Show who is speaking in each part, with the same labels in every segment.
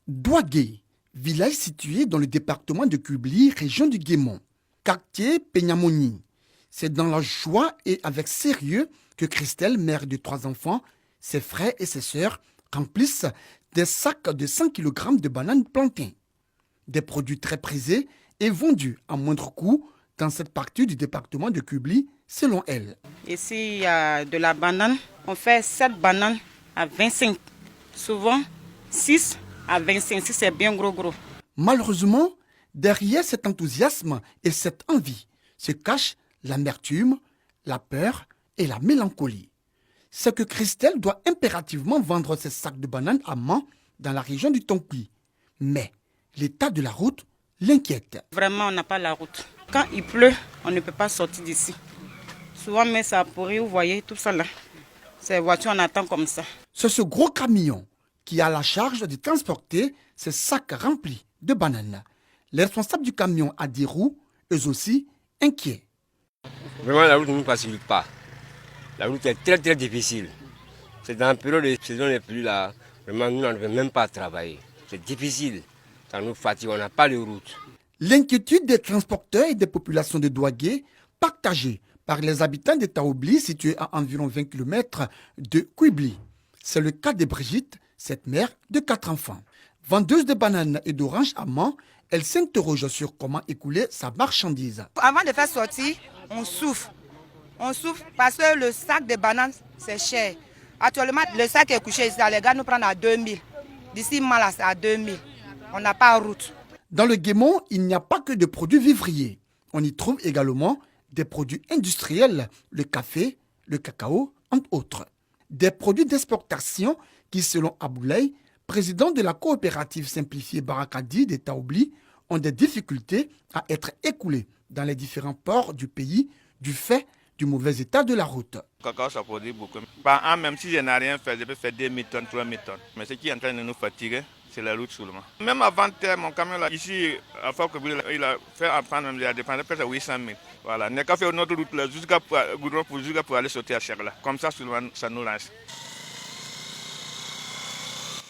Speaker 1: Douagué, village situé dans le département de Kubli, région du Guémon. Quartier Penyamoni. C'est dans la joie et avec sérieux que Christelle, mère de 3 enfants, ses frères et ses sœurs remplissent des sacs de 100 kg de bananes plantains. Des produits très prisés et vendus à moindre coût dans cette partie du département de Kubli, selon elle.
Speaker 2: Ici, il y a de la banane. On fait 7 bananes à 25. Souvent, 6 à 25, si c'est bien gros.
Speaker 1: Malheureusement, derrière cet enthousiasme et cette envie se cache l'amertume, la peur et la mélancolie. C'est que Christelle doit impérativement vendre ses sacs de bananes à Mans dans la région du Tonkui. Mais l'état de la route l'inquiète.
Speaker 2: Vraiment, on n'a pas la route. Quand il pleut, on ne peut pas sortir d'ici. Souvent, mais ça pourrit, vous voyez, tout ça là. Ces voitures, on attend comme ça.
Speaker 1: C'est ce gros camion qui a la charge de transporter ces sacs remplis de bananes. Les responsables du camion à 10 roues, eux aussi, inquiets.
Speaker 3: Vraiment, la route ne nous facilite pas. La route est très très difficile. C'est dans la période de saison les pluies là. Vraiment, nous n'arrivons même pas à travailler. C'est difficile. Ça nous fatigue, on n'a pas de route.
Speaker 1: L'inquiétude des transporteurs et des populations de Douagué, partagée par les habitants de Taoubli, situés à environ 20 km de Kubli. C'est le cas de Brigitte, cette mère de 4 enfants. Vendeuse de bananes et d'oranges à Mans, elle s'interroge sur comment écouler sa marchandise.
Speaker 4: Avant de faire sortir, on souffre. On souffre parce que le sac de bananes, c'est cher. Actuellement, le sac est couché ici, les gars nous prennent à 2000. D'ici Malas, c'est à 2000. On n'a pas de route.
Speaker 1: Dans le Guémon, il n'y a pas que de produits vivriers. On y trouve également des produits industriels, le café, le cacao, entre autres. Des produits d'exportation qui, selon Aboulay, président de la coopérative simplifiée Barakadi de Taoubli, ont des difficultés à être écoulés dans les différents ports du pays du fait du mauvais état de la route.
Speaker 5: Le cacao, ça produit beaucoup. Par an, même si je n'ai rien fait, je peux faire 2 000 tonnes, 3 000 tonnes. Mais ce qui est en train de nous fatiguer, c'est la route seulement. Même avant-hier, mon camion là, ici, à Fakoubli, il a fait apprendre, il a dépensé presque 800 000. Voilà, n'est qu'à faire notre route là, jusqu'à pour aller sauter à Cherla. Comme ça, seulement, ça nous lance.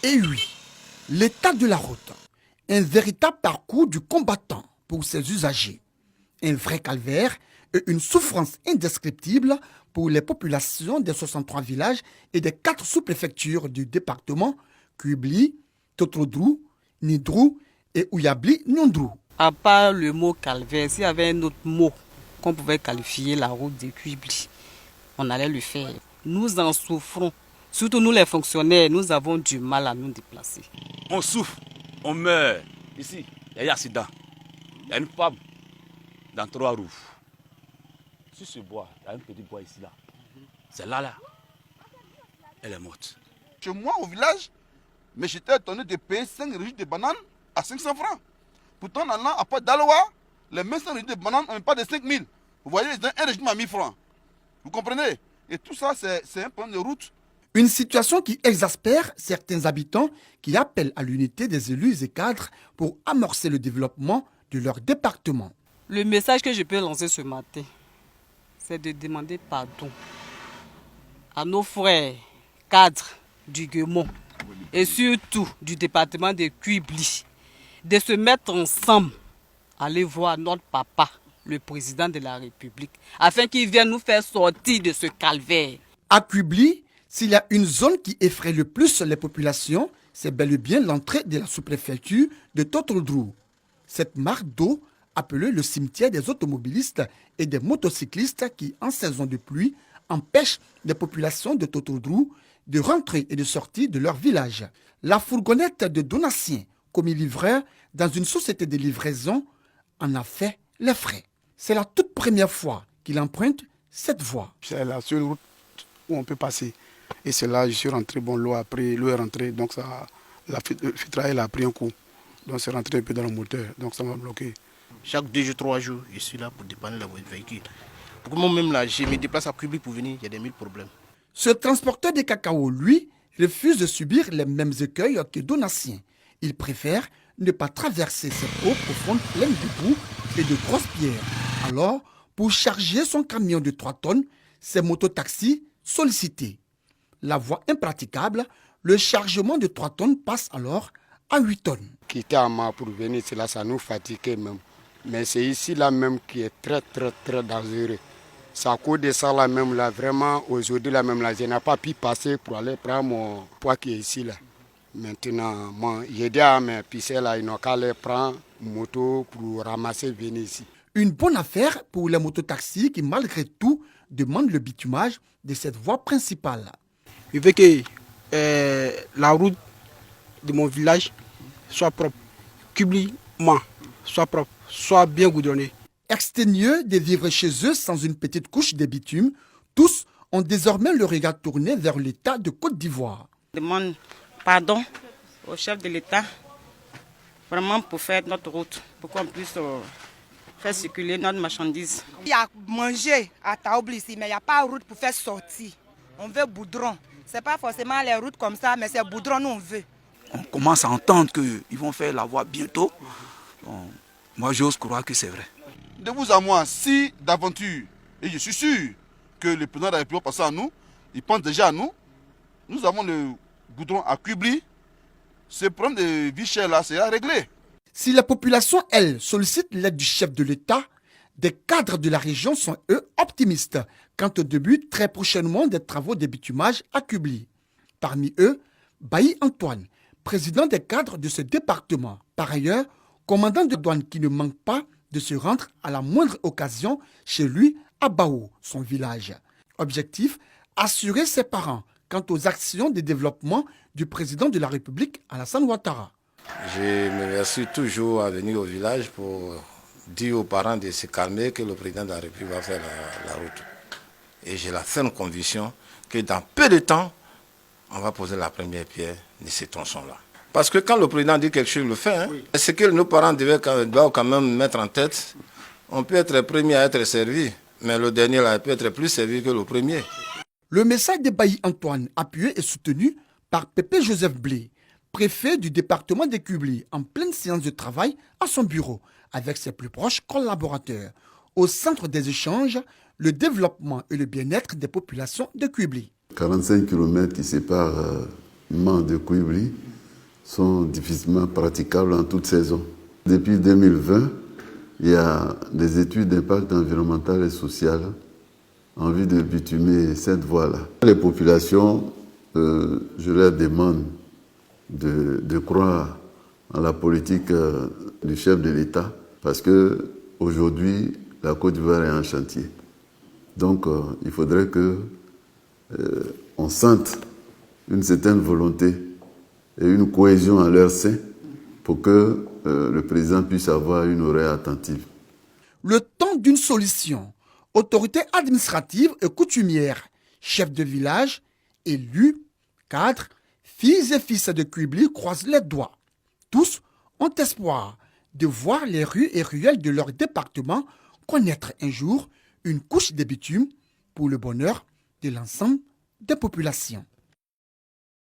Speaker 1: Et oui, l'état de la route, un véritable parcours du combattant pour ses usagers. Un vrai calvaire et une souffrance indescriptible pour les populations des 63 villages et des 4 sous-préfectures du département, Kubli, Totrodrou, Nidrou et Ouyabli Nyondrou.
Speaker 6: À part le mot calvaire, s'il y avait un autre mot qu'on pouvait qualifier la route de Kubli, on allait le faire. Nous en souffrons. Surtout nous les fonctionnaires, nous avons du mal à nous déplacer.
Speaker 7: On souffre, on meurt. Ici, il y a eu un accident. Il y a une femme dans 3 roues. Sur ce bois, il y a un petit bois ici là. C'est là. Elle est morte.
Speaker 8: Chez moi au village, mais j'étais étonné de payer 5 régies de bananes à 500 francs. Pourtant, en allant à part d'Aloa, les mêmes 5 régies de bananes n'ont pas de 5 000. Vous voyez, ils ont un régime à 1000 francs. Vous comprenez? Et tout ça, c'est un problème de route.
Speaker 1: Une situation qui exaspère certains habitants qui appellent à l'unité des élus et cadres pour amorcer le développement de leur département.
Speaker 6: Le message que je peux lancer ce matin, c'est de demander pardon à nos frères cadres du Guémon et surtout du département de Kubli, de se mettre ensemble, aller voir notre papa, le président de la République, afin qu'il vienne nous faire sortir de ce calvaire.
Speaker 1: À Kubli, s'il y a une zone qui effraie le plus les populations, c'est bel et bien l'entrée de la sous-préfecture de Totrodrou. Cette mare d'eau, appelée le cimetière des automobilistes et des motocyclistes qui, en saison de pluie, empêchent les populations de Totrodrou de rentrer et de sortir de leur village. La fourgonnette de Donatien, commis livreur dans une société de livraison, en a fait les frais. C'est la toute première fois qu'il emprunte cette voie.
Speaker 9: C'est la seule route où on peut passer. Et c'est là, je suis rentré, l'eau est rentrée, donc ça, le filtrage a pris un coup. Donc c'est rentré un peu dans le moteur, donc ça m'a bloqué.
Speaker 10: Chaque 2 jours, 3 jours, je suis là pour dépanner la véhicule. Pour moi-même, là, je me déplace à Kubli pour venir, il y a des 1000 problèmes.
Speaker 1: Ce transporteur de cacao, lui, refuse de subir les mêmes écueils que Donatien. Il préfère ne pas traverser cette eau profonde pleine de boue et de grosses pierres. Alors, pour charger son camion de 3 tonnes, ses mototaxis sollicités. La voie impraticable, le chargement de 3 tonnes passe alors à 8 tonnes.
Speaker 11: Quitter Ama pour venir, ça nous fatigue même. Mais c'est ici là même qui est très dangereux. C'est à cause de ça là même là, vraiment aujourd'hui là même là, je n'ai pas pu passer pour aller prendre mon poids qui est ici là. Maintenant, moi, j'ai dit à mes piscines là, ils n'ont qu'à aller prendre moto pour ramasser venir ici.
Speaker 1: Une bonne affaire pour les mototaxis qui malgré tout demandent le bitumage de cette voie principale.
Speaker 9: Je veux que la route de mon village soit propre, publiquement soit propre, soit bien goudronnée.
Speaker 1: Exténueux de vivre chez eux sans une petite couche de bitume, tous ont désormais le regard tourné vers l'État de Côte d'Ivoire.
Speaker 2: Je demande pardon au chef de l'État vraiment pour faire notre route, pour qu'on puisse faire circuler notre marchandise.
Speaker 4: Il y a manger à Taoubli ici, mais il n'y a pas de route pour faire sortir. On veut boudron. Ce n'est pas forcément les routes comme ça, mais c'est boudron nous on veut.
Speaker 12: On commence à entendre qu'ils vont faire la voie bientôt. Bon, moi j'ose croire que c'est vrai.
Speaker 8: De vous à moi, si d'aventure, et je suis sûr que le président de la République pense à nous, il pense déjà à nous, nous avons le goudron à Kubli, ce problème de vie chère là sera réglé.
Speaker 1: Si la population, elle, sollicite l'aide du chef de l'État, des cadres de la région sont, eux, optimistes quant au début très prochainement des travaux de bitumage à Kubli. Parmi eux, Bailly Antoine, président des cadres de ce département. Par ailleurs, commandant de douane qui ne manque pas de se rendre à la moindre occasion chez lui à Bao, son village. Objectif, assurer ses parents quant aux actions de développement du président de la République, Alassane Ouattara.
Speaker 13: Je me remercie toujours à venir au village pour dire aux parents de se calmer que le président de la République va faire la route. Et j'ai la ferme conviction que dans peu de temps, on va poser la première pierre de ces tronçons-là. Parce que quand le président dit quelque chose, il le fait. Hein. Oui. Ce que nos parents doivent quand même mettre en tête, on peut être le premier à être servi, mais le dernier là, peut être plus servi que le premier.
Speaker 1: Le message de Bailly Antoine, appuyé et soutenu par Pépé Joseph Blé, préfet du département de Kubli, en pleine séance de travail à son bureau, avec ses plus proches collaborateurs. Au centre des échanges, le développement et le bien-être des populations de Kubli.
Speaker 14: 45 km qui séparent Mans de Kubli sont difficilement praticables en toute saison. Depuis 2020, il y a des études d'impact environnemental et social en vue de bitumer cette voie-là. Les populations, je leur demande de croire en la politique du chef de l'État parce qu'aujourd'hui, la Côte d'Ivoire est en chantier. Donc, il faudrait qu'on sente une certaine volonté et une cohésion à leur sein pour que le président puisse avoir une oreille attentive.
Speaker 1: Le temps d'une solution. Autorités administratives et coutumières, chefs de village, élus, cadres, filles et fils de Kubli croisent les doigts. Tous ont espoir de voir les rues et ruelles de leur département connaître un jour une couche de bitume pour le bonheur de l'ensemble des populations.